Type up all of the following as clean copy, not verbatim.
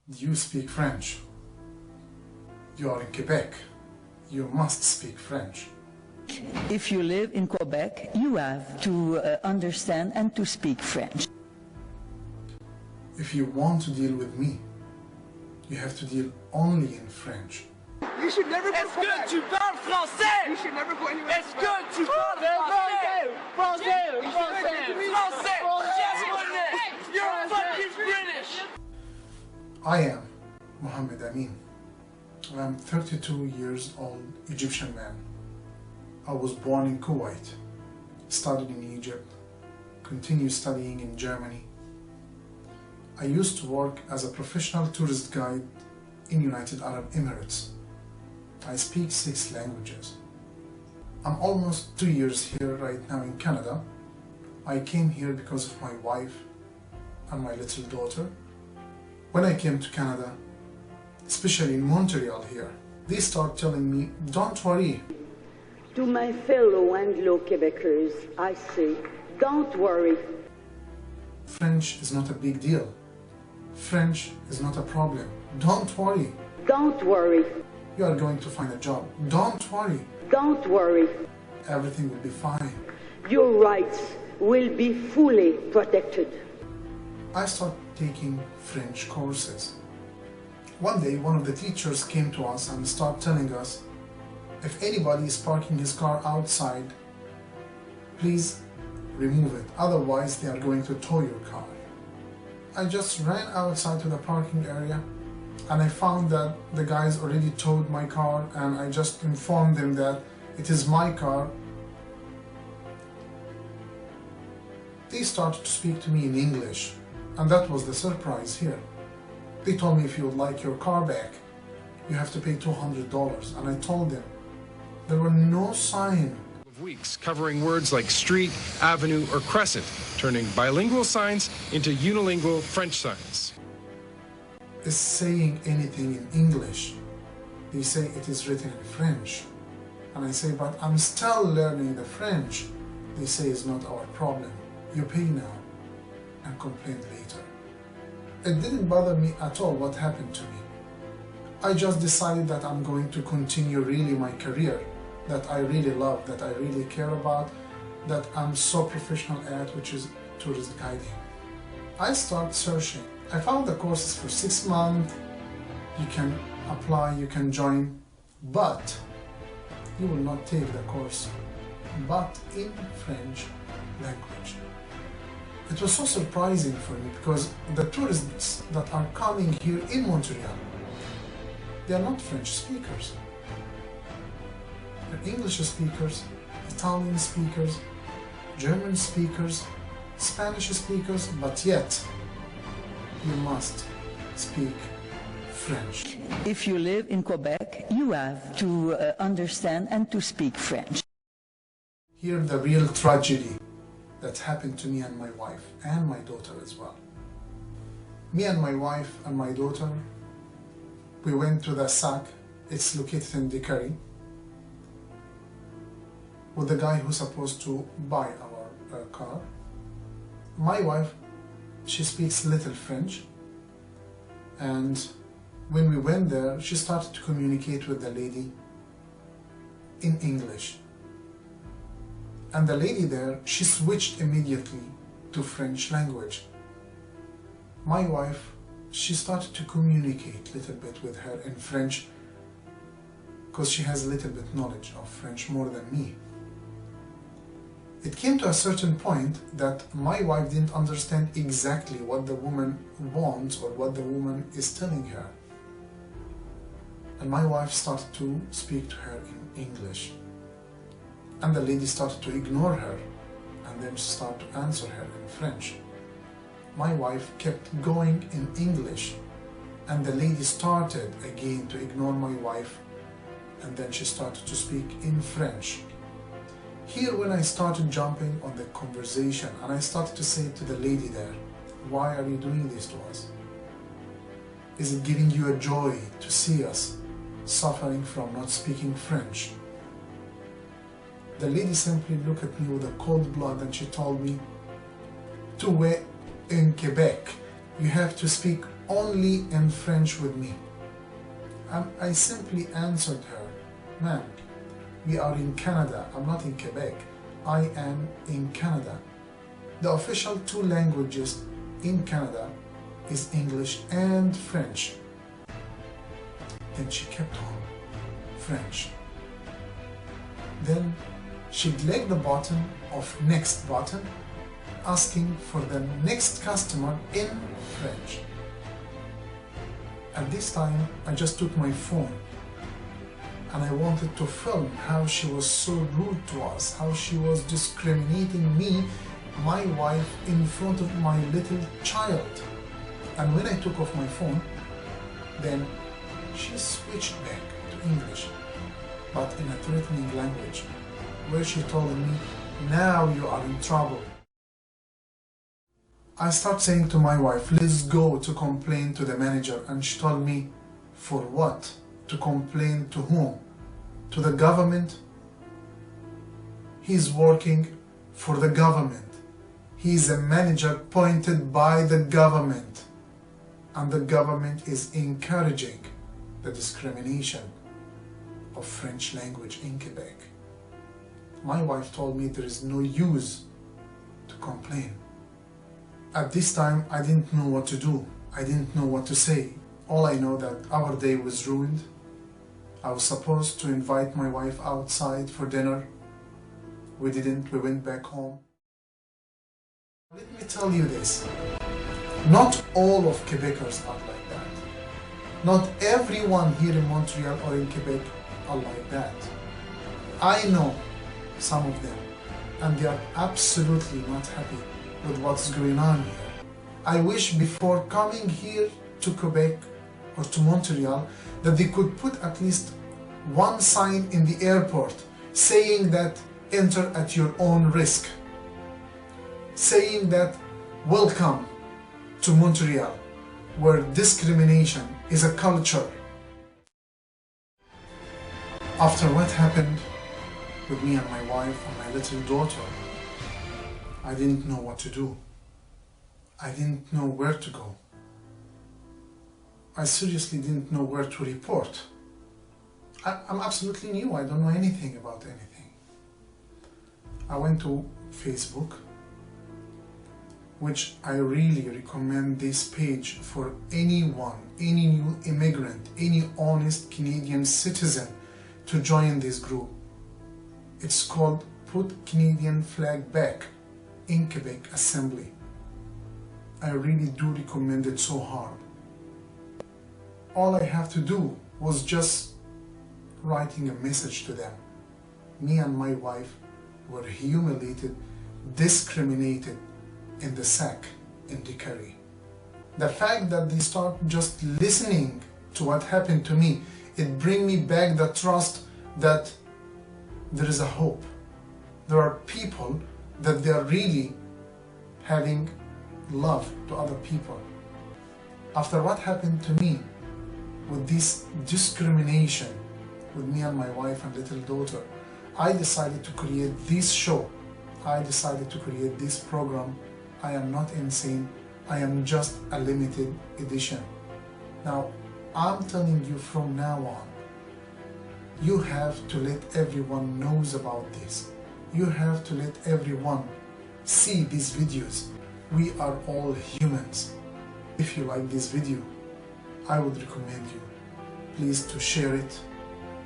Do you speak French? You are in Quebec. You must speak French. If you live in Quebec, you have to understand and to speak French. If you want to deal with me, you have to deal only in French. You should never go Est-ce que tu parles français? You should never go anywhere. Est-ce que tu parles français? Français! Français! Japonais! You're fucking British! I am Mohammed Amin. I am 32 years old Egyptian man. I was born in Kuwait, studied in Egypt, continued studying in Germany. I used to work as a professional tourist guide in United Arab Emirates. I speak 6 languages. I'm almost 2 years here right now in Canada. I came here because of my wife and my little daughter. When I came to Canada, especially in Montreal here, they start telling me, don't worry. To my fellow Anglo-Quebecers, I say, don't worry. French is not a big deal. French is not a problem. Don't worry. Don't worry. You are going to find a job. Don't worry. Don't worry. Everything will be fine. Your rights will be fully protected. I started taking French courses. One day, one of the teachers came to us and started telling us, if anybody is parking his car outside, please remove it, otherwise they are going to tow your car. I just ran outside to the parking area and I found that the guys already towed my car, and I just informed them that it is my car. They started to speak to me in English, and that was the surprise here. They told me, if you would like your car back, you have to pay $200, and I told them there were no sign. Weeks covering words like street, avenue, or crescent, turning bilingual signs into unilingual French signs. Is saying anything in English. They say it is written in French. And I say, but I'm still learning the French. They say it's not our problem. You pay now and complain later. It didn't bother me at all what happened to me. I just decided that I'm going to continue really my career that I really love, that I really care about, that I'm so professional at, which is tourist guiding. I started searching. I found the courses for 6 months. You can apply, you can join, but you will not take the course, but in French language. It was so surprising for me because the tourists that are coming here in Montreal, they are not French speakers. They're English speakers, Italian speakers, German speakers, Spanish speakers, but yet you must speak French. If you live in Quebec, you have to understand and to speak French. Here the real tragedy that happened to me and my wife and my daughter as well. Me and my wife and my daughter, we went to the SAC, it's located in Dickery, with the guy who's supposed to buy our car. My wife, she speaks little French, and when we went there, she started to communicate with the lady in English. And the lady there, she switched immediately to French language. My wife, she started to communicate a little bit with her in French because she has a little bit knowledge of French more than me. It came to a certain point that my wife didn't understand exactly what the woman wants or what the woman is telling her. And my wife started to speak to her in English. And the lady started to ignore her, and then she started to answer her in French. My wife kept going in English, and the lady started again to ignore my wife, and then she started to speak in French. Here when I started jumping on the conversation, and I started to say to the lady there, why are you doing this to us? Is it giving you a joy to see us suffering from not speaking French? The lady simply looked at me with a cold blood and she told me, in Quebec, you have to speak only in French with me. And I simply answered her, "Ma'am, we are in Canada. I'm not in Quebec. I am in Canada. The official two languages in Canada is English and French." Then she kept on French. Then she clicked the button of next button, asking for the next customer in French. At this time, I just took my phone and I wanted to film how she was so rude to us, how she was discriminating me, my wife, in front of my little child. And when I took off my phone, then she switched back to English, but in a threatening language, where she told me, "Now you are in trouble." I started saying to my wife, "Let's go to complain to the manager." And she told me, "For what? To complain to whom? To the government?" He's working for the government. He's a manager appointed by the government. And the government is encouraging the discrimination of French language in Quebec. My wife told me there is no use to complain. At this time, I didn't know what to do. I didn't know what to say. All I know that our day was ruined. I was supposed to invite my wife outside for dinner. We didn't. We went back home. Let me tell you this. Not all of Quebecers are like that. Not everyone here in Montreal or in Quebec are like that. I know some of them, and they are absolutely not happy with what's going on here. I wish before coming here to Quebec or to Montreal that they could put at least one sign in the airport saying that enter at your own risk, saying that welcome to Montreal, where discrimination is a culture. After what happened with me and my wife and my little daughter, I didn't know what to do. I didn't know where to go. I seriously didn't know where to report. I'm absolutely new. I don't know anything about anything. I went to Facebook, which I really recommend this page for anyone, any new immigrant, any honest Canadian citizen to join this group. It's called Put Canadian Flag Back in Quebec Assembly. I really do recommend it so hard. All I have to do was just writing a message to them. Me and my wife were humiliated, discriminated in the sack in Dickery. The fact that they start just listening to what happened to me, it brings me back the trust that there is a hope. There are people that they are really having love to other people. After what happened to me, with this discrimination with me and my wife and little daughter, I decided to create this show. I decided to create this program. I am not insane. I am just a limited edition. Now, I'm telling you from now on, you have to let everyone knows about this. You have to let everyone see these videos. We are all humans. If you like this video, I would recommend you, please, to share it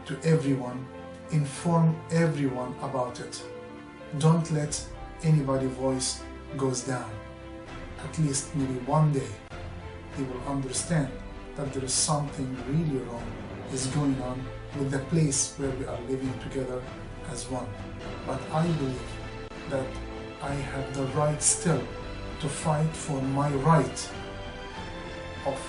to everyone, inform everyone about it. Don't let anybody's voice goes down. At least maybe one day they will understand that there is something really wrong is going on with the place where we are living together as one. But I believe that I have the right still to fight for my right of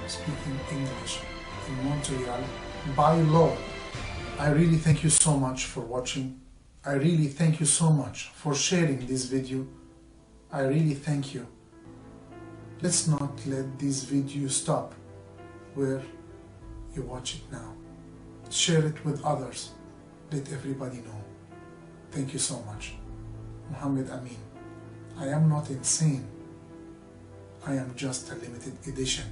speaking English in Montreal by law. I really thank you so much for watching. I really thank you so much for sharing this video. I really thank you. Let's not let this video stop where you watch it now. Share it with others. Let everybody know. Thank you so much. Mohammed Amin. I am not insane. I am just a limited edition.